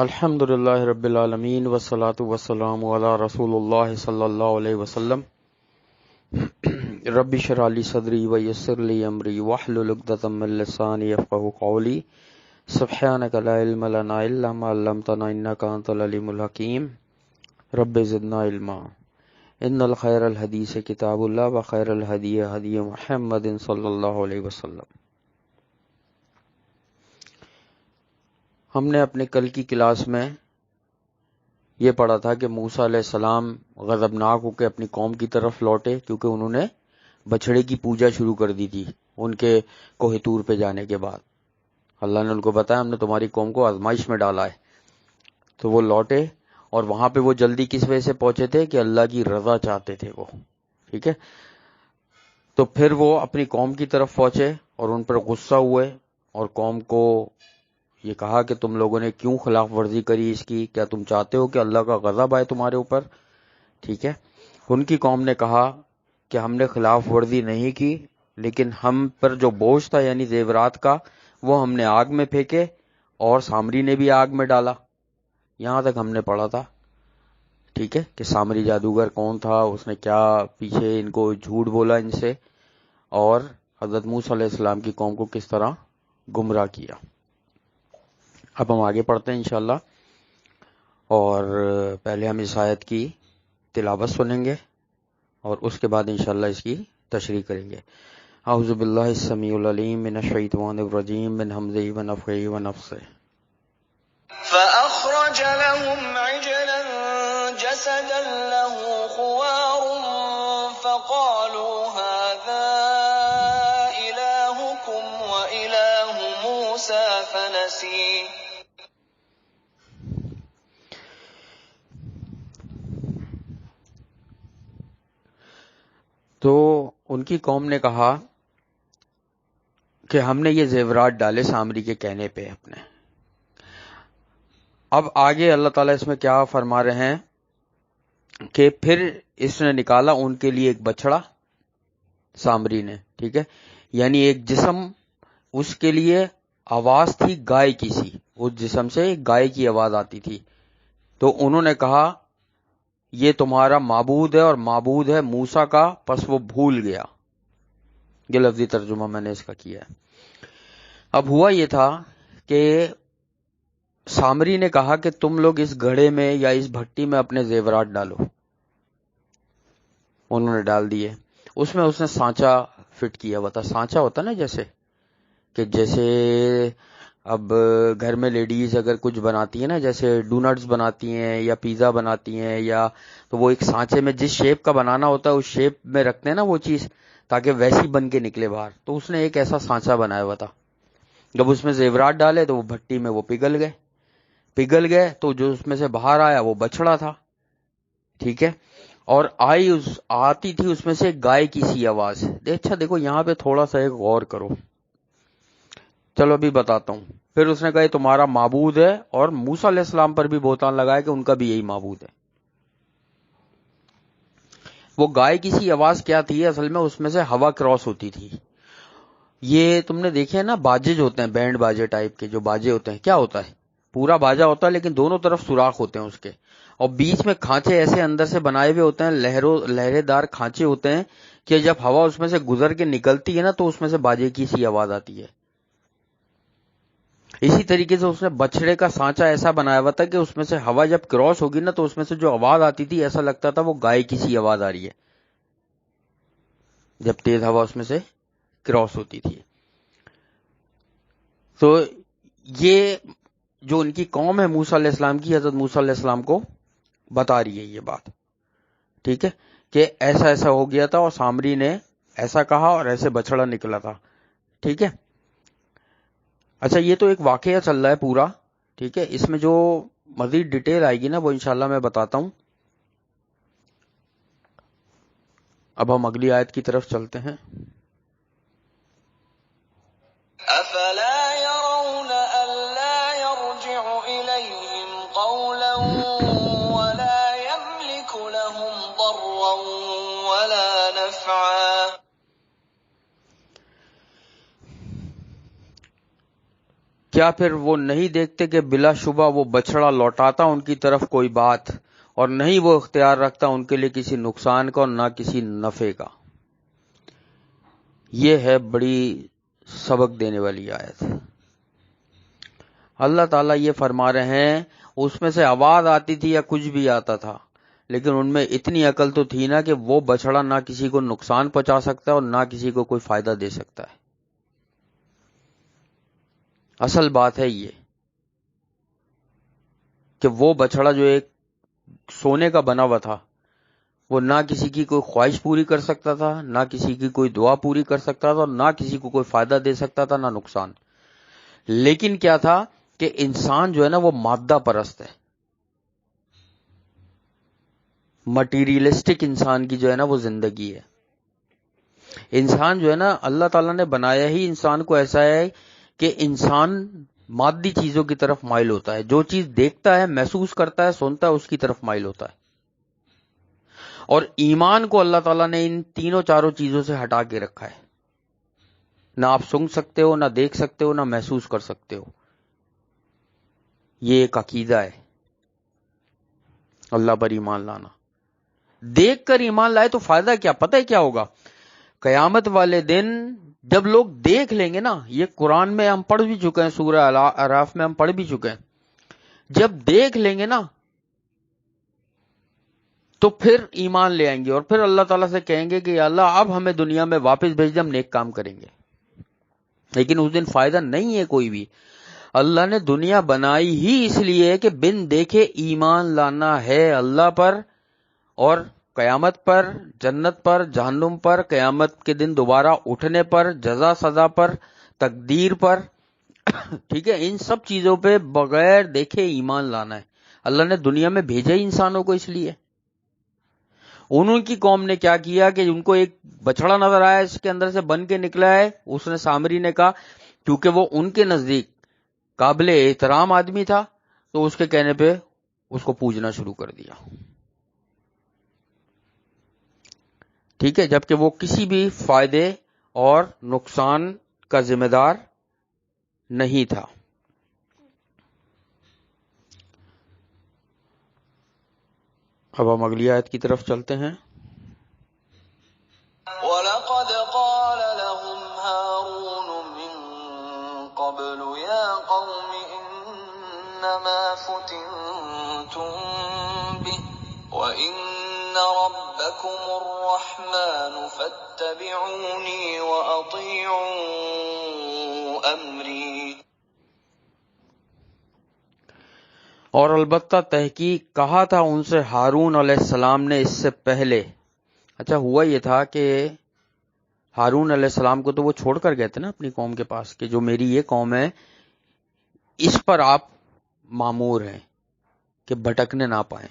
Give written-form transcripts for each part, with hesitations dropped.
الحمدللہ رب العالمین والصلاة والسلام علی رسول اللہ صلی اللہ علیہ وسلم. رب اشرح لی صدری ویسر لی امری واحلل عقدۃ من لسانی یفقہوا قولی. سبحانک لا علم لنا الا ما علمتنا انک انت العلیم الحکیم. رب زدنا علما. ان الخیر الحدیث کتاب اللہ وخیر الہدی ہدی محمد صلی اللہ علیہ وسلم. ہم نے اپنے کل کی کلاس میں یہ پڑھا تھا کہ موسیٰ علیہ السلام غضبناک ہو کے اپنی قوم کی طرف لوٹے کیونکہ انہوں نے بچھڑے کی پوجا شروع کر دی تھی ان کے کوہ طور پہ جانے کے بعد. اللہ نے ان کو بتایا ہم نے تمہاری قوم کو آزمائش میں ڈالا ہے. تو وہ لوٹے اور وہاں پہ وہ جلدی کس وجہ سے پہنچے تھے کہ اللہ کی رضا چاہتے تھے وہ. ٹھیک ہے. تو پھر وہ اپنی قوم کی طرف پہنچے اور ان پر غصہ ہوئے اور قوم کو یہ کہا کہ تم لوگوں نے کیوں خلاف ورزی کری اس کی، کیا تم چاہتے ہو کہ اللہ کا غضب آئے تمہارے اوپر. ٹھیک ہے. ان کی قوم نے کہا کہ ہم نے خلاف ورزی نہیں کی لیکن ہم پر جو بوجھ تھا یعنی زیورات کا وہ ہم نے آگ میں پھینکے اور سامری نے بھی آگ میں ڈالا. یہاں تک ہم نے پڑھا تھا. ٹھیک ہے کہ سامری جادوگر کون تھا، اس نے کیا پیچھے ان کو جھوٹ بولا ان سے اور حضرت موسیٰ علیہ السلام کی قوم کو کس طرح گمراہ کیا. اب ہم آگے پڑھتے ہیں انشاءاللہ اور پہلے ہم اس آیت کی تلاوت سنیں گے اور اس کے بعد انشاءاللہ اس کی تشریح کریں گے. اعوذ باللہ السمیع العلیم من الشیطان الرجیم من حمزہ ونفخہ ونفثہ. فأخرج لهم عجلا جسدا له خوار فقالوا هذا إلهكم وإله موسى فنسي. تو ان کی قوم نے کہا کہ ہم نے یہ زیورات ڈالے سامری کے کہنے پہ اپنے. اب آگے اللہ تعالیٰ اس میں کیا فرما رہے ہیں کہ پھر اس نے نکالا ان کے لیے ایک بچڑا سامری نے. ٹھیک ہے. یعنی ایک جسم، اس کے لیے آواز تھی گائے کی سی، اس جسم سے گائے کی آواز آتی تھی. تو انہوں نے کہا یہ تمہارا معبود ہے اور معبود ہے موسیٰ کا، پس وہ بھول گیا. یہ لفظی ترجمہ میں نے اس کا کیا ہے. اب ہوا یہ تھا کہ سامری نے کہا کہ تم لوگ اس گھڑے میں یا اس بھٹی میں اپنے زیورات ڈالو. انہوں نے ڈال دیے. اس میں اس نے سانچا فٹ کیا ہوا تھا. سانچا ہوتا نا جیسے اب گھر میں لیڈیز اگر کچھ بناتی ہیں نا، جیسے ڈونٹس بناتی ہیں یا پیزا بناتی ہیں یا تو وہ ایک سانچے میں جس شیپ کا بنانا ہوتا ہے اس شیپ میں رکھتے ہیں نا وہ چیز تاکہ ویسی بن کے نکلے باہر. تو اس نے ایک ایسا سانچا بنایا ہوا تھا. جب اس میں زیورات ڈالے تو وہ بھٹی میں وہ پگھل گئے تو جو اس میں سے باہر آیا وہ بچڑا تھا. ٹھیک ہے. اور آتی تھی اس میں سے گائے کی سی آواز. اچھا دیکھو یہاں پہ تھوڑا سا ایک غور کرو. چلو ابھی بتاتا ہوں. پھر اس نے کہا یہ تمہارا معبود ہے اور موسیٰ علیہ السلام پر بھی بہتان لگایا کہ ان کا بھی یہی معبود ہے. وہ گائے کی سی آواز کیا تھی؟ اصل میں اس میں سے ہوا کراس ہوتی تھی. یہ تم نے دیکھے نا باجے جو ہوتے ہیں، بینڈ باجے ٹائپ کے جو باجے ہوتے ہیں، کیا ہوتا ہے؟ پورا باجا ہوتا ہے لیکن دونوں طرف سوراخ ہوتے ہیں اس کے اور بیچ میں کھانچے ایسے اندر سے بنائے ہوئے ہوتے ہیں، لہرے دار کھانچے ہوتے ہیں کہ جب ہوا اس میں سے گزر کے نکلتی ہے نا تو اس میں سے باجے کی سی آواز آتی ہے. اسی طریقے سے اس نے بچڑے کا سانچا ایسا بنایا ہوا تھا کہ اس میں سے ہوا جب کراس ہوگی نا تو اس میں سے جو آواز آتی تھی ایسا لگتا تھا وہ گائے کی سی آواز آ رہی ہے جب تیز ہوا اس میں سے کراس ہوتی تھی. تو یہ جو ان کی قوم ہے موسیٰ علیہ السلام کی، حضرت موسیٰ علیہ السلام کو بتا رہی ہے یہ بات. ٹھیک ہے کہ ایسا ہو گیا تھا اور سامری نے ایسا کہا اور ایسے بچڑا نکلا تھا. ٹھیک ہے. اچھا یہ تو ایک واقعہ چل رہا ہے پورا. ٹھیک ہے. اس میں جو مزید ڈیٹیل آئے گی نا وہ انشاءاللہ میں بتاتا ہوں. اب ہم اگلی آیت کی طرف چلتے ہیں. افلا يرون الا يرجع اليهم قولا ولا يملك لهم ضرا ولا نفعا. کیا پھر وہ نہیں دیکھتے کہ بلا شبہ وہ بچڑا لوٹاتا ان کی طرف کوئی بات، اور نہیں وہ اختیار رکھتا ان کے لیے کسی نقصان کا اور نہ کسی نفع کا۔ یہ ہے بڑی سبق دینے والی آیت۔ اللہ تعالیٰ یہ فرما رہے ہیں اس میں سے آواز آتی تھی یا کچھ بھی آتا تھا، لیکن ان میں اتنی عقل تو تھی نا کہ وہ بچڑا نہ کسی کو نقصان پہنچا سکتا ہے اور نہ کسی کو کوئی فائدہ دے سکتا ہے۔ اصل بات ہے یہ کہ وہ بچڑا جو ایک سونے کا بنا ہوا تھا، وہ نہ کسی کی کوئی خواہش پوری کر سکتا تھا، نہ کسی کی کوئی دعا پوری کر سکتا تھا، اور نہ کسی کو کوئی فائدہ دے سکتا تھا، نہ نقصان۔ لیکن کیا تھا کہ انسان جو ہے نا وہ مادہ پرست ہے، مٹیریلسٹک انسان کی جو ہے نا وہ زندگی ہے۔ انسان جو ہے نا اللہ تعالیٰ نے بنایا ہی انسان کو ایسا ہے کہ انسان مادی چیزوں کی طرف مائل ہوتا ہے، جو چیز دیکھتا ہے، محسوس کرتا ہے، سنتا ہے، اس کی طرف مائل ہوتا ہے۔ اور ایمان کو اللہ تعالیٰ نے ان تینوں چاروں چیزوں سے ہٹا کے رکھا ہے۔ نہ آپ سن سکتے ہو، نہ دیکھ سکتے ہو، نہ محسوس کر سکتے ہو۔ یہ ایک عقیدہ ہے اللہ پر ایمان لانا۔ دیکھ کر ایمان لائے تو فائدہ کیا؟ پتہ ہے کیا ہوگا؟ قیامت والے دن جب لوگ دیکھ لیں گے نا، یہ قرآن میں ہم پڑھ بھی چکے ہیں، سورہ اعراف میں ہم پڑھ بھی چکے ہیں، جب دیکھ لیں گے نا تو پھر ایمان لے آئیں گے، اور پھر اللہ تعالیٰ سے کہیں گے کہ یا اللہ اب ہمیں دنیا میں واپس بھیج دے، ہم نیک کام کریں گے۔ لیکن اس دن فائدہ نہیں ہے کوئی بھی۔ اللہ نے دنیا بنائی ہی اس لیے کہ بن دیکھے ایمان لانا ہے اللہ پر، اور قیامت پر، جنت پر، جہنم پر، قیامت کے دن دوبارہ اٹھنے پر، جزا سزا پر، تقدیر پر، ٹھیک ہے، ان سب چیزوں پہ بغیر دیکھے ایمان لانا ہے۔ اللہ نے دنیا میں بھیجا ہی انسانوں کو اس لیے۔ انہوں کی قوم نے کیا کیا کہ ان کو ایک بچڑا نظر آیا، اس کے اندر سے بن کے نکلا ہے، اس نے سامری نے کہا، کیونکہ وہ ان کے نزدیک قابل احترام آدمی تھا، تو اس کے کہنے پہ اس کو پوجنا شروع کر دیا، ٹھیک ہے، جبکہ وہ کسی بھی فائدے اور نقصان کا ذمہ دار نہیں تھا۔ اب ہم اگلی آیت کی طرف چلتے ہیں۔ وَلَقَدْ قَالَ لَهُمْ هَارُونُ مِن قَبْلُ يَا قَوْمِ إِنَّمَا فُتِنتُم بِهِ وَإِنَّ رَبَّكُمُ الرَّحْمَٰنُ فَاتَّبِعُونِي وَأَطِيعُوا أَمْرِي۔ اور البتہ تحقیق کہا تھا ان سے ہارون علیہ السلام نے اس سے پہلے۔ اچھا، ہوا یہ تھا کہ ہارون علیہ السلام کو تو وہ چھوڑ کر گئے تھے نا اپنی قوم کے پاس، کہ جو میری یہ قوم ہے اس پر آپ مامور ہیں کہ بھٹکنے نہ پائیں۔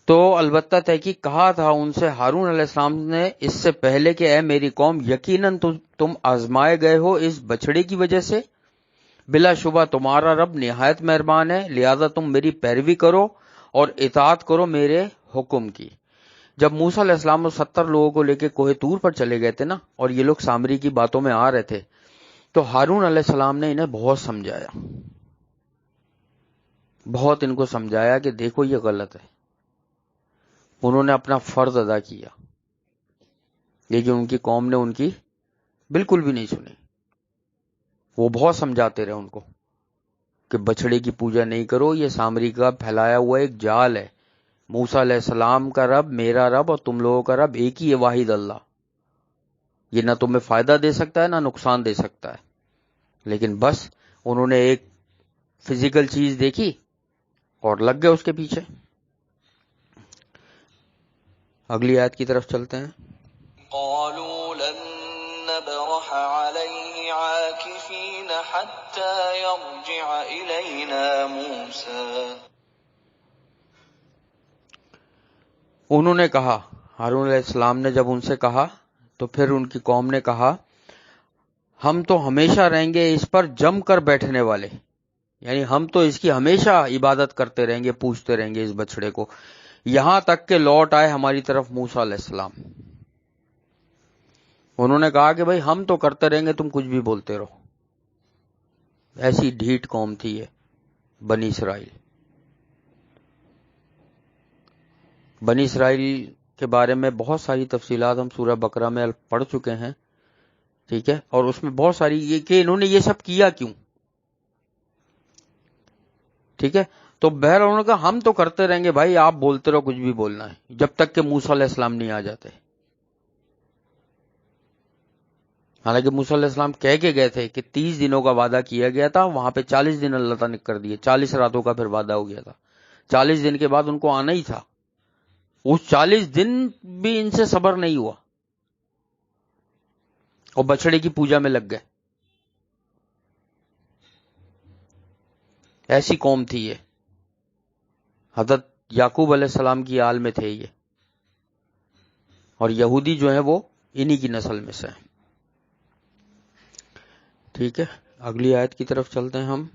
تو البتہ تحقیق کہا تھا ان سے ہارون علیہ السلام نے اس سے پہلے کہ اے میری قوم، یقیناً تم آزمائے گئے ہو اس بچڑے کی وجہ سے، بلا شبہ تمہارا رب نہایت مہربان ہے، لہذا تم میری پیروی کرو اور اطاعت کرو میرے حکم کی۔ جب موسیٰ علیہ السلام 70 لوگوں کو لے کے کوہ طور پر چلے گئے تھے نا، اور یہ لوگ سامری کی باتوں میں آ رہے تھے، تو ہارون علیہ السلام نے انہیں بہت سمجھایا، بہت ان کو سمجھایا کہ دیکھو یہ غلط ہے۔ انہوں نے اپنا فرض ادا کیا، لیکن ان کی قوم نے ان کی بالکل بھی نہیں سنی۔ وہ بہت سمجھاتے رہے ان کو کہ بچڑے کی پوجا نہیں کرو، یہ سامری کا پھیلایا ہوا ایک جال ہے۔ موسیٰ علیہ السلام کا رب، میرا رب اور تم لوگوں کا رب ایک ہی ہے، واحد اللہ۔ یہ نہ تمہیں فائدہ دے سکتا ہے نہ نقصان دے سکتا ہے۔ لیکن بس انہوں نے ایک فزیکل چیز دیکھی اور لگ گئے اس کے پیچھے۔ اگلی آیت کی طرف چلتے ہیں۔ قالوا لن نبرح عليه عاكفين حتى يرجع إلينا موسى۔ انہوں نے کہا، ہارون علیہ السلام نے جب ان سے کہا تو پھر ان کی قوم نے کہا، ہم تو ہمیشہ رہیں گے اس پر جم کر بیٹھنے والے، یعنی ہم تو اس کی ہمیشہ عبادت کرتے رہیں گے، پوجتے رہیں گے اس بچڑے کو، یہاں تک کہ لوٹ آئے ہماری طرف موسیٰ علیہ السلام۔ انہوں نے کہا کہ بھائی ہم تو کرتے رہیں گے، تم کچھ بھی بولتے رہو، ایسی ڈھیٹ قوم تھی یہ بنی اسرائیل. بنی اسرائیل کے بارے میں بہت ساری تفصیلات ہم سورہ بقرہ میں پڑھ چکے ہیں، ٹھیک ہے، اور اس میں بہت ساری یہ کہ انہوں نے یہ سب کیا کیوں، ٹھیک ہے. تو بہرحال انہوں نے کہا ہم تو کرتے رہیں گے بھائی، آپ بولتے رہو کچھ بھی بولنا ہے، جب تک کہ موسیٰ علیہ السلام نہیں آ جاتے. حالانکہ موسیٰ علیہ السلام کہہ کے گئے تھے کہ 30 دنوں کا وعدہ کیا گیا تھا، وہاں پہ 40 دن اللہ تعالیٰ نے کر دیے، 40 راتوں کا پھر وعدہ ہو گیا تھا. 40 دن کے بعد ان کو آنا ہی تھا. اس 40 دن بھی ان سے صبر نہیں ہوا اور بچڑے کی پوجا میں لگ گئے. ایسی قوم تھی یہ. حضرت یعقوب علیہ السلام کی آل میں تھے یہ، اور یہودی جو ہیں وہ انہی کی نسل میں سے ہیں. ٹھیک ہے، اگلی آیت کی طرف چلتے ہیں ہم.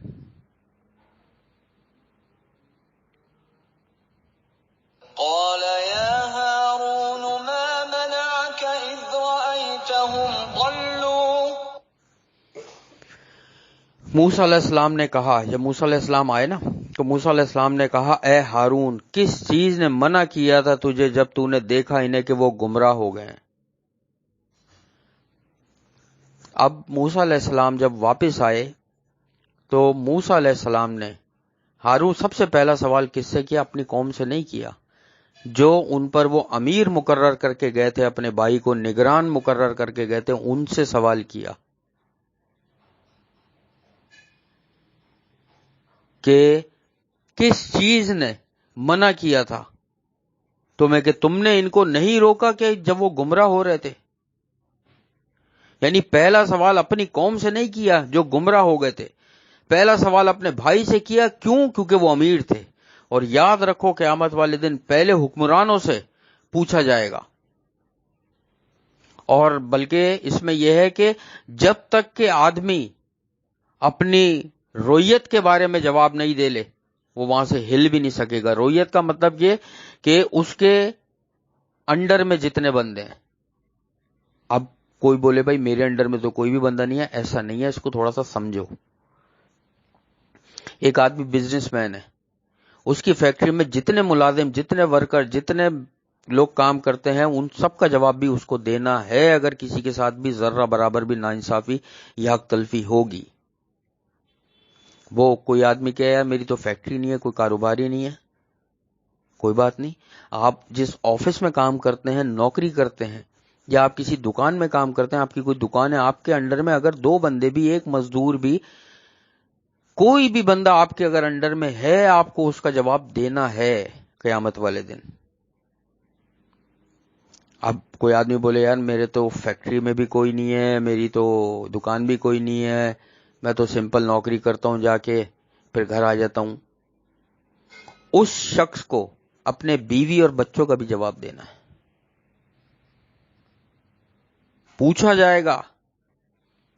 قال يا هارون ما منعك إذ رأيتهم ضلوا. موسیٰ علیہ السلام نے کہا، جب موسیٰ علیہ السلام آئے نا تو موسیٰ علیہ السلام نے کہا اے ہارون، کس چیز نے منع کیا تھا تجھے جب تو نے دیکھا انہیں کہ وہ گمراہ ہو گئے ہیں. اب موسیٰ علیہ السلام جب واپس آئے تو موسیٰ علیہ السلام نے ہارون سب سے پہلا سوال کس سے کیا؟ اپنی قوم سے نہیں کیا. جو ان پر وہ امیر مقرر کر کے گئے تھے، اپنے بھائی کو نگران مقرر کر کے گئے تھے، ان سے سوال کیا کہ کس چیز نے منع کیا تھا تمہیں کہ تم نے ان کو نہیں روکا کہ جب وہ گمراہ ہو رہے تھے. یعنی پہلا سوال اپنی قوم سے نہیں کیا جو گمراہ ہو گئے تھے، پہلا سوال اپنے بھائی سے کیا. کیوں؟ کیونکہ وہ امیر تھے. اور یاد رکھو قیامت والے دن پہلے حکمرانوں سے پوچھا جائے گا. اور بلکہ اس میں یہ ہے کہ جب تک کہ آدمی اپنی رویت کے بارے میں جواب نہیں دے لے وہ وہاں سے ہل بھی نہیں سکے گا. رویت کا مطلب یہ کہ اس کے انڈر میں جتنے بندے ہیں. اب کوئی بولے بھائی میرے انڈر میں تو کوئی بھی بندہ نہیں ہے، ایسا نہیں ہے، اس کو تھوڑا سا سمجھو. ایک آدمی بزنس مین ہے، اس کی فیکٹری میں جتنے ملازم، جتنے ورکر، جتنے لوگ کام کرتے ہیں، ان سب کا جواب بھی اس کو دینا ہے اگر کسی کے ساتھ بھی ذرہ برابر بھی ناانصافی یا حق تلفی ہوگی. وہ کوئی آدمی کہے یار میری تو فیکٹری نہیں ہے، کوئی کاروبار ہی نہیں ہے، کوئی بات نہیں. آپ جس آفس میں کام کرتے ہیں، نوکری کرتے ہیں، یا آپ کسی دکان میں کام کرتے ہیں، آپ کی کوئی دکان ہے، آپ کے انڈر میں اگر 2 بندے بھی، ایک مزدور بھی، کوئی بھی بندہ آپ کے اگر انڈر میں ہے، آپ کو اس کا جواب دینا ہے قیامت والے دن. اب کوئی آدمی بولے یار میرے تو فیکٹری میں بھی کوئی نہیں ہے، میری تو دکان بھی کوئی نہیں ہے، میں تو سمپل نوکری کرتا ہوں جا کے پھر گھر آ جاتا ہوں. اس شخص کو اپنے بیوی اور بچوں کا بھی جواب دینا ہے. پوچھا جائے گا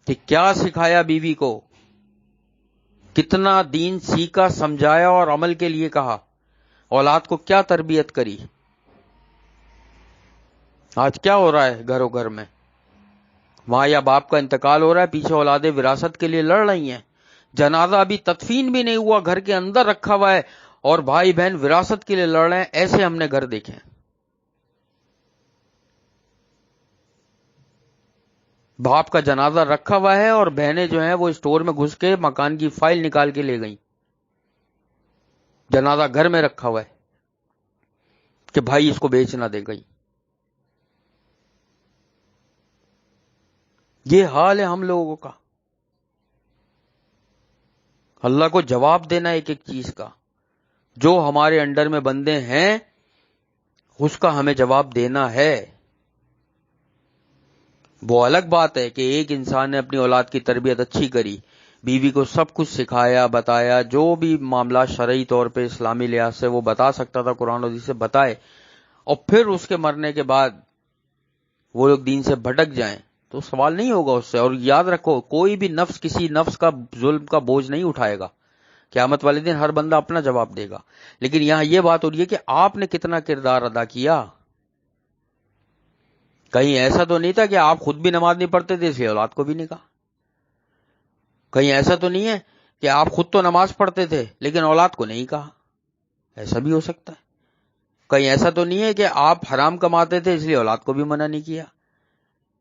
کہ کیا سکھایا بیوی کو، کتنا دین سیکھا، سمجھایا اور عمل کے لیے کہا، اولاد کو کیا تربیت کری. آج کیا ہو رہا ہے گھروں گھر میں؟ وہاں یا باپ کا انتقال ہو رہا ہے، پیچھے اولادیں وراثت کے لیے لڑ رہی ہیں، جنازہ ابھی تدفین بھی نہیں ہوا، گھر کے اندر رکھا ہوا ہے، اور بھائی بہن وراثت کے لیے لڑ رہے ہیں. ایسے ہم نے گھر دیکھے ہیں. باپ کا جنازہ رکھا ہوا ہے اور بہنیں جو ہیں وہ اسٹور میں گھس کے مکان کی فائل نکال کے لے گئیں. جنازہ گھر میں رکھا ہوا ہے کہ بھائی اس کو بیچ نہ دے گئی. یہ حال ہے ہم لوگوں کا. اللہ کو جواب دینا ایک ایک چیز کا. جو ہمارے انڈر میں بندے ہیں اس کا ہمیں جواب دینا ہے. وہ الگ بات ہے کہ ایک انسان نے اپنی اولاد کی تربیت اچھی کری، بیوی کو سب کچھ سکھایا، بتایا، جو بھی معاملات شرعی طور پہ اسلامی لحاظ سے وہ بتا سکتا تھا قرآن و حدیث سے بتائے، اور پھر اس کے مرنے کے بعد وہ لوگ دین سے بھٹک جائیں تو سوال نہیں ہوگا اس سے. اور یاد رکھو کوئی بھی نفس کسی نفس کا ظلم کا بوجھ نہیں اٹھائے گا. قیامت والے دن ہر بندہ اپنا جواب دے گا. لیکن یہاں یہ بات ہو رہی ہے کہ آپ نے کتنا کردار ادا کیا. کہیں ایسا تو نہیں تھا کہ آپ خود بھی نماز نہیں پڑھتے تھے اس لیے اولاد کو بھی نہیں کہا. کہیں ایسا تو نہیں ہے کہ آپ خود تو نماز پڑھتے تھے لیکن اولاد کو نہیں کہا. ایسا بھی ہو سکتا ہے. کہیں ایسا تو نہیں ہے کہ آپ حرام کماتے تھے اس لیے اولاد کو بھی منع نہیں کیا,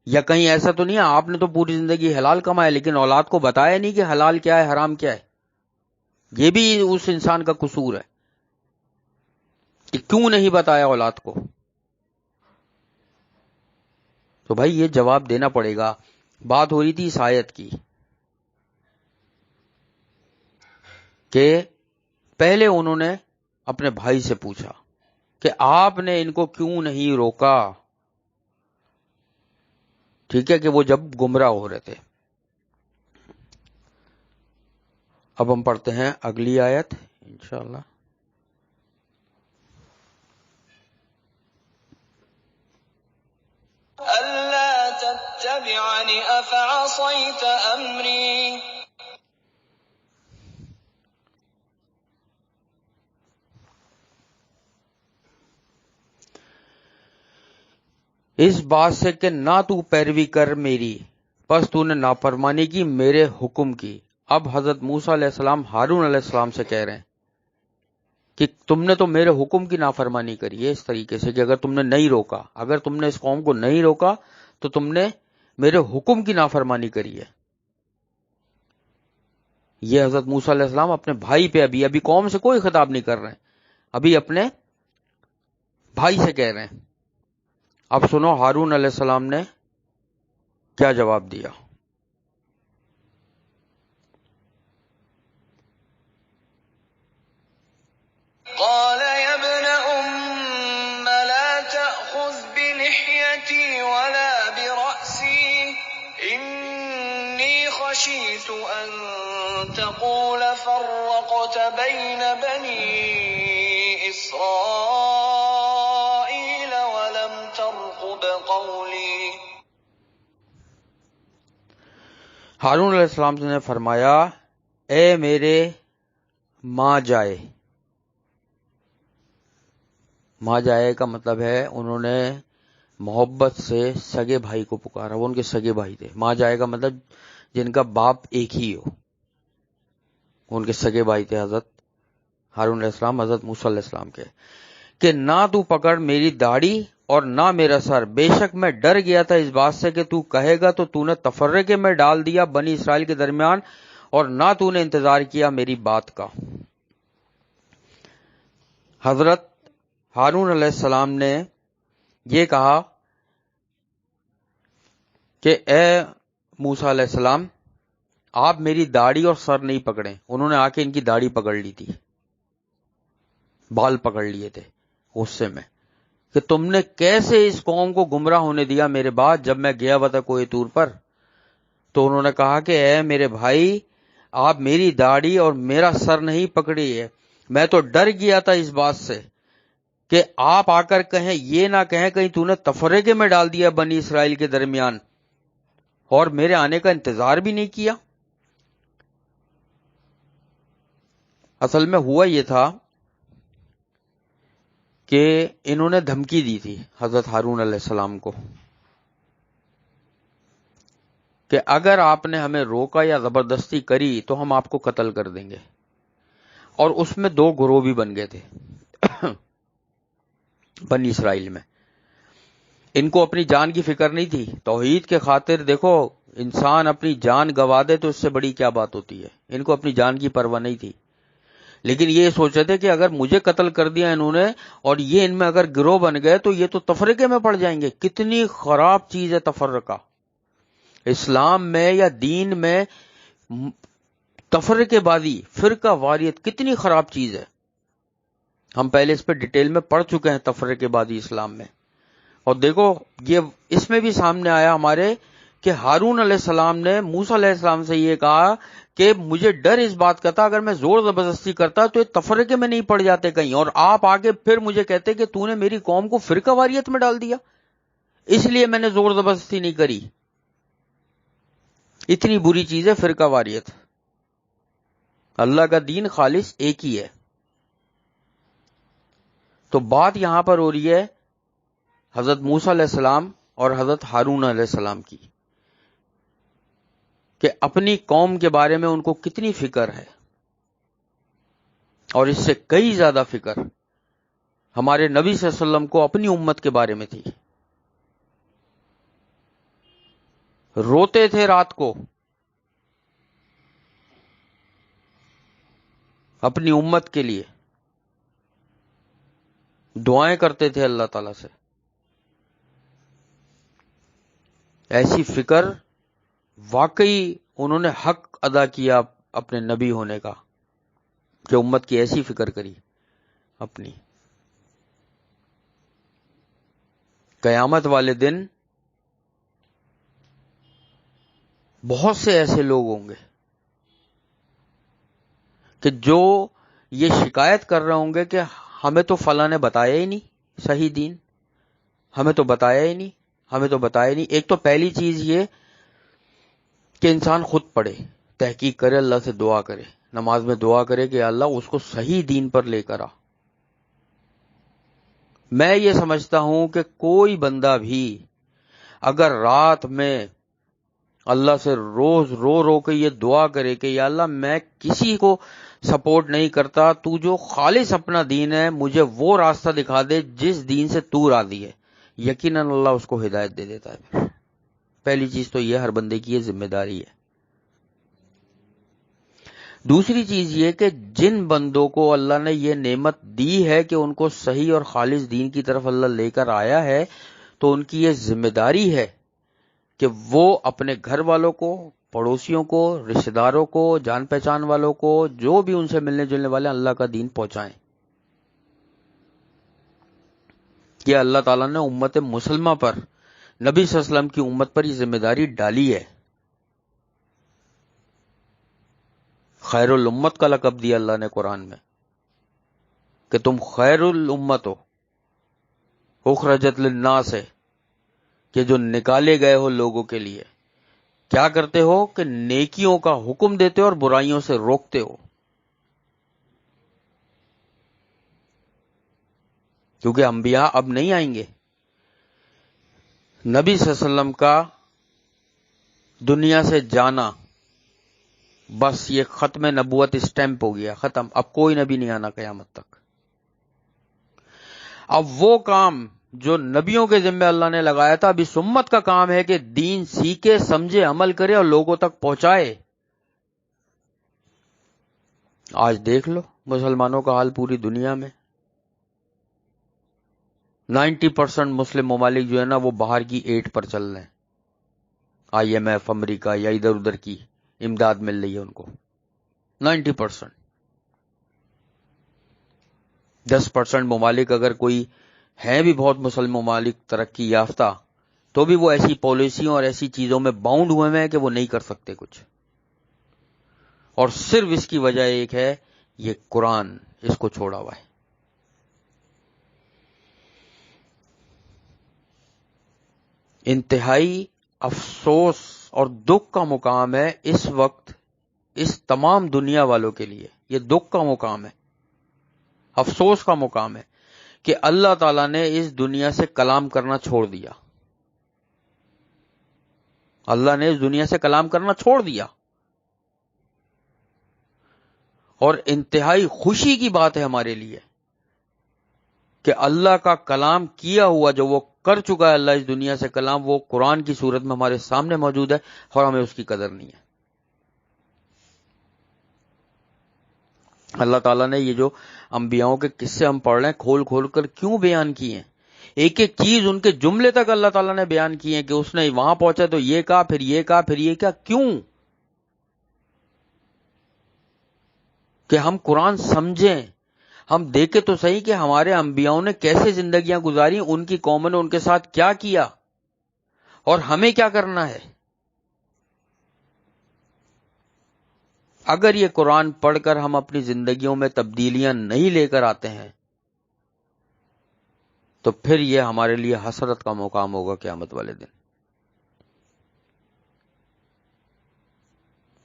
یا کہیں ایسا تو نہیں ہے آپ نے تو پوری زندگی حلال کمایا لیکن اولاد کو بتایا نہیں کہ حلال کیا ہے حرام کیا ہے. یہ بھی اس انسان کا قصور ہے کہ کیوں نہیں بتایا اولاد کو. تو بھائی یہ جواب دینا پڑے گا. بات ہو رہی تھی اس آیت کی کہ پہلے انہوں نے اپنے بھائی سے پوچھا کہ آپ نے ان کو کیوں نہیں روکا, ٹھیک ہے, کہ وہ جب گمراہ ہو رہے تھے. اب ہم پڑھتے ہیں اگلی آیت انشاءاللہ. أَلَّا تَتَّبِعَنِ أَفَعَصَيْتَ أَمْرِي. اس بات سے کہ نہ تو پیروی کر میری, پس تو نے نافرمانی کی میرے حکم کی. اب حضرت موسیٰ علیہ السلام ہارون علیہ السلام سے کہہ رہے ہیں کہ تم نے تو میرے حکم کی نافرمانی کری ہے اس طریقے سے کہ اگر تم نے نہیں روکا, اگر تم نے اس قوم کو نہیں روکا تو تم نے میرے حکم کی نافرمانی کری ہے. یہ حضرت موسیٰ علیہ السلام اپنے بھائی پہ ابھی قوم سے کوئی خطاب نہیں کر رہے ہیں, ابھی اپنے بھائی سے کہہ رہے ہیں. اب سنو ہارون علیہ السلام نے کیا جواب دیا. قال يا ابن أم لا تأخذ بلحيتي ولا برأسي إني خشيت أن تقول فرقت بين بني إسرائيل ولم ترقب قولي. ہارون علیہ السلام نے فرمایا اے میرے ماں جائے. ماں جائے کا مطلب ہے انہوں نے محبت سے سگے بھائی کو پکارا, وہ ان کے سگے بھائی تھے. ماں جائے کا مطلب جن کا باپ ایک ہی ہو, ان کے سگے بھائی تھے حضرت ہارون علیہ السلام حضرت موسیٰ علیہ السلام کے, کہ نہ تو پکڑ میری داڑھی اور نہ میرا سر, بے شک میں ڈر گیا تھا اس بات سے کہ تو کہے گا تو نے تفرقے میں ڈال دیا بنی اسرائیل کے درمیان, اور نہ تو نے انتظار کیا میری بات کا. حضرت ہارون علیہ السلام نے یہ کہا کہ اے موسیٰ علیہ السلام آپ میری داڑھی اور سر نہیں پکڑیں. انہوں نے آ کے ان کی داڑھی پکڑ لی تھی, بال پکڑ لیے تھے غصے میں کہ تم نے کیسے اس قوم کو گمراہ ہونے دیا میرے بعد جب میں گیا ہوا تھا کوہ طور پر. تو انہوں نے کہا کہ اے میرے بھائی آپ میری داڑھی اور میرا سر نہیں پکڑی ہے, میں تو ڈر گیا تھا اس بات سے کہ آپ آ کر کہیں یہ نہ کہیں کہیں تو نے تفرقے میں ڈال دیا بنی اسرائیل کے درمیان اور میرے آنے کا انتظار بھی نہیں کیا. اصل میں ہوا یہ تھا کہ انہوں نے دھمکی دی تھی حضرت ہارون علیہ السلام کو کہ اگر آپ نے ہمیں روکا یا زبردستی کری تو ہم آپ کو قتل کر دیں گے. اور اس میں دو گروہ بھی بن گئے تھے بنی اسرائیل میں. ان کو اپنی جان کی فکر نہیں تھی. توحید کے خاطر دیکھو انسان اپنی جان گوا دے تو اس سے بڑی کیا بات ہوتی ہے. ان کو اپنی جان کی پرواہ نہیں تھی, لیکن یہ سوچ رہے تھے کہ اگر مجھے قتل کر دیا انہوں نے اور یہ ان میں اگر گروہ بن گئے تو یہ تو تفرقے میں پڑ جائیں گے. کتنی خراب چیز ہے تفرقہ. اسلام میں یا دین میں تفرقے بازی, فرقہ واریت کتنی خراب چیز ہے. ہم پہلے اس پہ ڈیٹیل میں پڑھ چکے ہیں تفرقے بازی اسلام میں. اور دیکھو یہ اس میں بھی سامنے آیا ہمارے کہ ہارون علیہ السلام نے موسیٰ علیہ السلام سے یہ کہا کہ مجھے ڈر اس بات کا تھا اگر میں زور زبردستی کرتا تو یہ تفرقے میں نہیں پڑ جاتے کہیں, اور آپ آگے پھر مجھے کہتے کہ تو نے میری قوم کو فرقہ واریت میں ڈال دیا, اس لیے میں نے زور زبردستی نہیں کری. اتنی بری چیز ہے فرقہ واریت. اللہ کا دین خالص ایک ہی ہے. تو بات یہاں پر ہو رہی ہے حضرت موسیٰ علیہ السلام اور حضرت ہارون علیہ السلام کی کہ اپنی قوم کے بارے میں ان کو کتنی فکر ہے، اور اس سے کئی زیادہ فکر ہمارے نبی صلی اللہ علیہ وسلم کو اپنی امت کے بارے میں تھی. روتے تھے رات کو اپنی امت کے لیے، دعائیں کرتے تھے اللہ تعالی سے. ایسی فکر، واقعی انہوں نے حق ادا کیا اپنے نبی ہونے کا کہ امت کی ایسی فکر کری اپنی. قیامت والے دن بہت سے ایسے لوگ ہوں گے کہ جو یہ شکایت کر رہے ہوں گے کہ ہمیں تو فلاں نے بتایا ہی نہیں صحیح دین، ہمیں تو بتایا ہی نہیں، ہمیں تو بتایا نہیں. ایک تو پہلی چیز یہ کہ انسان خود پڑھے، تحقیق کرے، اللہ سے دعا کرے، نماز میں دعا کرے کہ اللہ اس کو صحیح دین پر لے کر آ. میں یہ سمجھتا ہوں کہ کوئی بندہ بھی اگر رات میں اللہ سے روز رو رو کے یہ دعا کرے کہ یا اللہ میں کسی کو سپورٹ نہیں کرتا، تو جو خالص اپنا دین ہے مجھے وہ راستہ دکھا دے جس دین سے تو راضی ہے، یقیناً اللہ اس کو ہدایت دے دیتا ہے. پہلی چیز تو یہ ہر بندے کی یہ ذمہ داری ہے. دوسری چیز یہ کہ جن بندوں کو اللہ نے یہ نعمت دی ہے کہ ان کو صحیح اور خالص دین کی طرف اللہ لے کر آیا ہے، تو ان کی یہ ذمہ داری ہے کہ وہ اپنے گھر والوں کو، پڑوسیوں کو، رشتہ داروں کو، جان پہچان والوں کو، جو بھی ان سے ملنے جلنے والے اللہ کا دین پہنچائیں. یہ اللہ تعالیٰ نے امت مسلمہ پر، نبی صلی اللہ علیہ وسلم کی امت پر یہ ذمہ داری ڈالی ہے. خیر الامت کا لقب دیا اللہ نے قرآن میں کہ تم خیر الامت ہو، اخرجت للناس ہے، کہ جو نکالے گئے ہو لوگوں کے لیے. کیا کرتے ہو کہ نیکیوں کا حکم دیتے ہو اور برائیوں سے روکتے ہو. کیونکہ انبیاء اب نہیں آئیں گے. نبی صلی اللہ علیہ وسلم کا دنیا سے جانا بس یہ ختم نبوت اسٹیمپ ہو گیا، ختم. اب کوئی نبی نہیں آنا قیامت تک. اب وہ کام جو نبیوں کے ذمہ اللہ نے لگایا تھا، اب اس امت کا کام ہے کہ دین سیکھے، سمجھے، عمل کرے اور لوگوں تک پہنچائے. آج دیکھ لو مسلمانوں کا حال پوری دنیا میں. 90% مسلم ممالک جو ہے نا وہ باہر کی ایڈ پر چل رہے ہیں. IMF، امریکہ یا ادھر ادھر کی امداد مل رہی ہے ان کو. 90%. 10% ممالک اگر کوئی ہیں بھی بہت مسلم ممالک ترقی یافتہ، تو بھی وہ ایسی پالیسیوں اور ایسی چیزوں میں باؤنڈ ہوئے ہیں کہ وہ نہیں کر سکتے کچھ. اور صرف اس کی وجہ ایک ہے، یہ قرآن اس کو چھوڑا ہوا ہے. انتہائی افسوس اور دکھ کا مقام ہے اس وقت اس تمام دنیا والوں کے لیے. یہ دکھ کا مقام ہے، افسوس کا مقام ہے کہ اللہ تعالیٰ نے اس دنیا سے کلام کرنا چھوڑ دیا. اللہ نے اس دنیا سے کلام کرنا چھوڑ دیا. اور انتہائی خوشی کی بات ہے ہمارے لیے کہ اللہ کا کلام کیا ہوا جو وہ کر چکا ہے، اللہ اس دنیا سے کلام، وہ قرآن کی صورت میں ہمارے سامنے موجود ہے اور ہمیں اس کی قدر نہیں ہے. اللہ تعالیٰ نے یہ جو انبیاؤں کے قصے ہم پڑھ رہے ہیں کھول کھول کر کیوں بیان کیے ہیں، ایک ایک چیز ان کے جملے تک اللہ تعالیٰ نے بیان کی ہے کہ اس نے وہاں پہنچا تو یہ کہا، پھر یہ کہا، پھر یہ کہا. کیوں؟ کہ ہم قرآن سمجھیں، ہم دیکھیں تو صحیح کہ ہمارے انبیاؤں نے کیسے زندگیاں گزاری، ان کی قوموں نے ان کے ساتھ کیا کیا، اور ہمیں کیا کرنا ہے. اگر یہ قرآن پڑھ کر ہم اپنی زندگیوں میں تبدیلیاں نہیں لے کر آتے ہیں تو پھر یہ ہمارے لیے حسرت کا مقام ہوگا قیامت والے دن.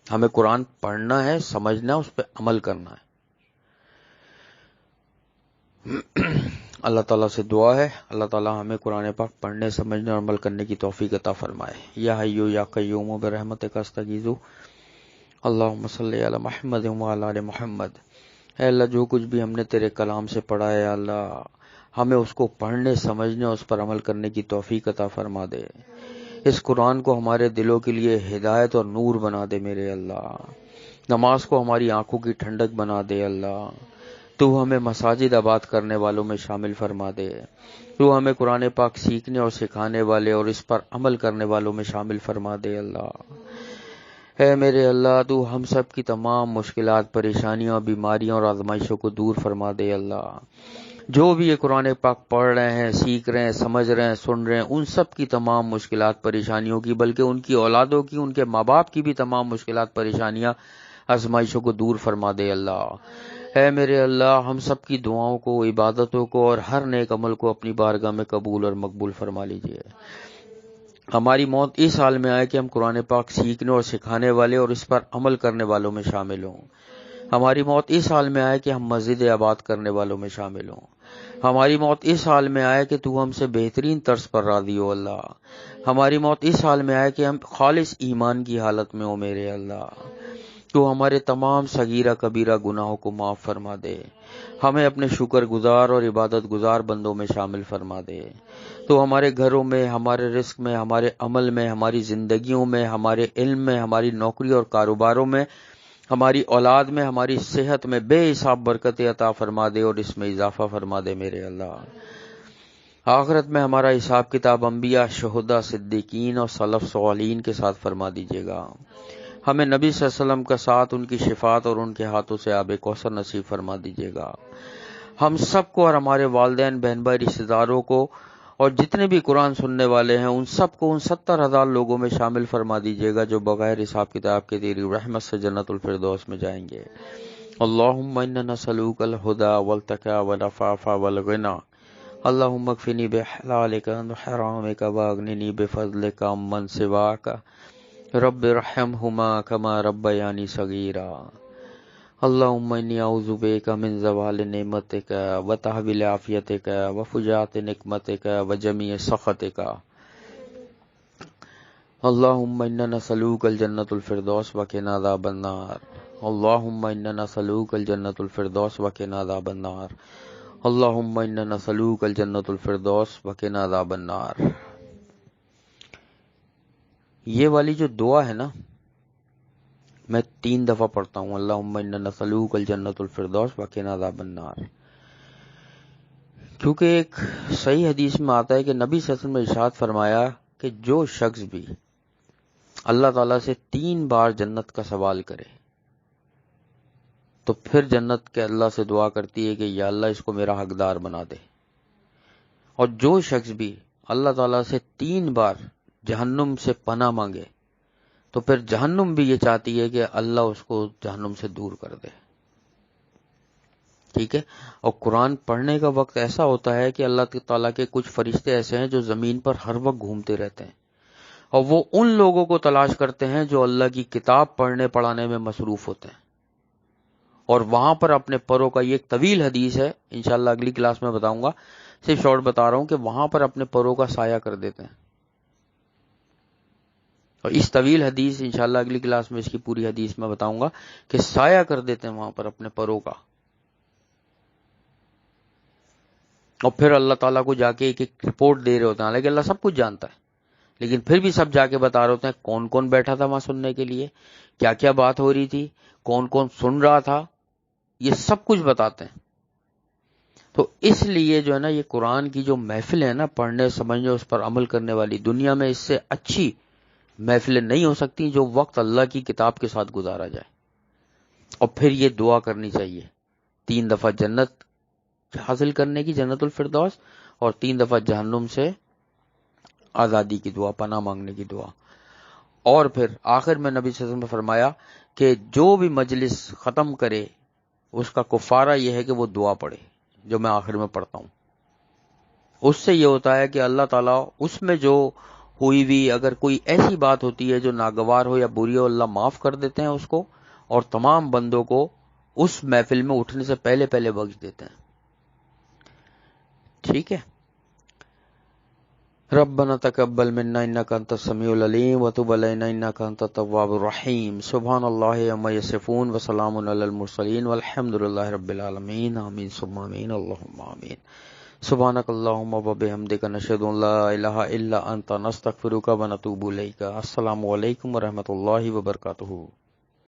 ہمیں قرآن پڑھنا ہے، سمجھنا ہے، اس پہ عمل کرنا ہے. اللہ تعالیٰ سے دعا ہے اللہ تعالیٰ ہمیں قرآن پاک پڑھنے سمجھنے اور عمل کرنے کی توفیق عطا فرمائے. یا حیو یا قیوم برحمتک استغیث. اللہم صلی علی محمد وعلی آل محمد. اے اللہ جو کچھ بھی ہم نے تیرے کلام سے پڑھا ہے اللہ ہمیں اس کو پڑھنے سمجھنے اور اس پر عمل کرنے کی توفیق عطا فرما دے. اس قرآن کو ہمارے دلوں کے لیے ہدایت اور نور بنا دے میرے اللہ. نماز کو ہماری آنکھوں کی ٹھنڈک بنا دے اللہ. تو ہمیں مساجد آباد کرنے والوں میں شامل فرما دے. تو ہمیں قرآن پاک سیکھنے اور سکھانے والے اور اس پر عمل کرنے والوں میں شامل فرما دے اللہ. اے میرے اللہ تو ہم سب کی تمام مشکلات پریشانیاں بیماریاں اور آزمائشوں کو دور فرما دے اللہ. جو بھی یہ قرآن پاک پڑھ رہے ہیں سیکھ رہے ہیں سمجھ رہے ہیں سن رہے ہیں ان سب کی تمام مشکلات پریشانیوں کی بلکہ ان کی اولادوں کی ان کے ماں باپ کی بھی تمام مشکلات پریشانیاں آزمائشوں کو دور فرما دے اللہ. اے میرے اللہ ہم سب کی دعاؤں کو عبادتوں کو اور ہر نیک عمل کو اپنی بارگاہ میں قبول اور مقبول فرما لیجیے. ہماری موت اس حال میں آئے کہ ہم قرآن پاک سیکھنے اور سکھانے والے اور اس پر عمل کرنے والوں میں شامل ہوں. ہماری موت اس حال میں آئے کہ ہم مسجد آباد کرنے والوں میں شامل ہوں. ہماری موت اس حال میں آئے کہ تو ہم سے بہترین طرز پر راضی ہو اللہ. ہماری موت اس حال میں آئے کہ ہم خالص ایمان کی حالت میں ہو میرے اللہ. تو ہمارے تمام صغیرہ کبیرہ گناہوں کو معاف فرما دے. ہمیں اپنے شکر گزار اور عبادت گزار بندوں میں شامل فرما دے. تو ہمارے گھروں میں ہمارے رزق میں ہمارے عمل میں ہماری زندگیوں میں ہمارے علم میں ہماری نوکری اور کاروباروں میں ہماری اولاد میں ہماری صحت میں بے حساب برکت عطا فرما دے اور اس میں اضافہ فرما دے میرے اللہ. آخرت میں ہمارا حساب کتاب انبیاء شہداء صدیقین اور سلف صالحین کے ساتھ فرما دیجیے گا. ہمیں نبی صلی اللہ علیہ وسلم کا ساتھ ان کی شفاعت اور ان کے ہاتھوں سے آب کوثر نصیب فرما دیجیے گا. ہم سب کو اور ہمارے والدین بہن بھائی رشتہ داروں کو اور جتنے بھی قرآن سننے والے ہیں ان سب کو ان 70,000 لوگوں میں شامل فرما دیجیے گا جو بغیر حساب کتاب کے تیری رحمت سے جنت الفردوس میں جائیں گے. اللہم انا نسألوک الہدی والتقی والعفاف والغنی. اللہم اکفنی بحلالک عن حرامک واغننی بفضلک عمن سواک. رب ارحمہما کما ربیانی صغیرا. اللہم انی اعوذ بک من زوال نعمتک وتحویل عافیتک وفجاءت نقمتک وجمیع سخطک. اللہم انا نسألوک الجنۃ الفردوس وقنا عذاب النار. اللہم انا نسألوک الجنۃ الفردوس وقنا عذاب النار. اللہم انا نسألوک الجنۃ الفردوس وقنا عذاب النار. یہ والی جو دعا ہے نا میں 3 دفعہ پڑھتا ہوں. اللہم انا نسألوک الجنۃ الفردوس وقنا عذاب النار. کیونکہ ایک صحیح حدیث میں آتا ہے کہ نبی صلی اللہ علیہ وسلم نے ارشاد فرمایا کہ جو شخص بھی اللہ تعالیٰ سے 3 بار جنت کا سوال کرے تو پھر جنت کے اللہ سے دعا کرتی ہے کہ یا اللہ اس کو میرا حقدار بنا دے. اور جو شخص بھی اللہ تعالیٰ سے 3 بار جہنم سے پناہ مانگے تو پھر جہنم بھی یہ چاہتی ہے کہ اللہ اس کو جہنم سے دور کر دے. ٹھیک ہے. اور قرآن پڑھنے کا وقت ایسا ہوتا ہے کہ اللہ تعالیٰ کے کچھ فرشتے ایسے ہیں جو زمین پر ہر وقت گھومتے رہتے ہیں اور وہ ان لوگوں کو تلاش کرتے ہیں جو اللہ کی کتاب پڑھنے پڑھانے میں مصروف ہوتے ہیں اور وہاں پر اپنے پروں کا یہ ایک طویل حدیث ہے انشاءاللہ اگلی کلاس میں بتاؤں گا. صرف شارٹ بتا رہا ہوں کہ وہاں پر اپنے پروں کا سایہ کر دیتے ہیں. اور اس طویل حدیث انشاءاللہ اگلی کلاس میں اس کی پوری حدیث میں بتاؤں گا کہ سایہ کر دیتے ہیں وہاں پر اپنے پروں کا. اور پھر اللہ تعالیٰ کو جا کے ایک ایک رپورٹ دے رہے ہوتے ہیں. حالانکہ اللہ سب کچھ جانتا ہے لیکن پھر بھی سب جا کے بتا رہے ہوتے ہیں کون کون بیٹھا تھا وہاں سننے کے لیے, کیا کیا بات ہو رہی تھی, کون کون سن رہا تھا, یہ سب کچھ بتاتے ہیں. تو اس لیے جو ہے نا یہ قرآن کی جو محفل ہے نا پڑھنے سمجھنے اس پر عمل کرنے والی دنیا میں اس سے اچھی محفلیں نہیں ہو سکتی جو وقت اللہ کی کتاب کے ساتھ گزارا جائے. اور پھر یہ دعا کرنی چاہیے 3 دفعہ جنت حاصل کرنے کی, جنت الفردوس, اور 3 دفعہ جہنم سے آزادی کی دعا, پناہ مانگنے کی دعا. اور پھر آخر میں نبی صلی اللہ علیہ وسلم نے فرمایا کہ جو بھی مجلس ختم کرے اس کا کفارہ یہ ہے کہ وہ دعا پڑھے جو میں آخر میں پڑھتا ہوں. اس سے یہ ہوتا ہے کہ اللہ تعالیٰ اس میں جو ہوئی بھی اگر کوئی ایسی بات ہوتی ہے جو ناگوار ہو یا بری ہو اللہ معاف کر دیتے ہیں اس کو اور تمام بندوں کو اس محفل میں اٹھنے سے پہلے بخش دیتے ہیں. ٹھیک ہے. ربنا تقبل منا انك انت السميع العليم وتب علينا انك انت التواب الرحيم. سبحان الله عما يصفون وسلام على المرسلين والحمد لله رب العالمين. آمين ثم آمين. اللهم آمين. سبحانك اللهم وبحمدك نشهد ان لا اله الا انت نستغفرك ونتوب اليك. السلام علیکم ورحمۃ اللہ وبرکاتہ.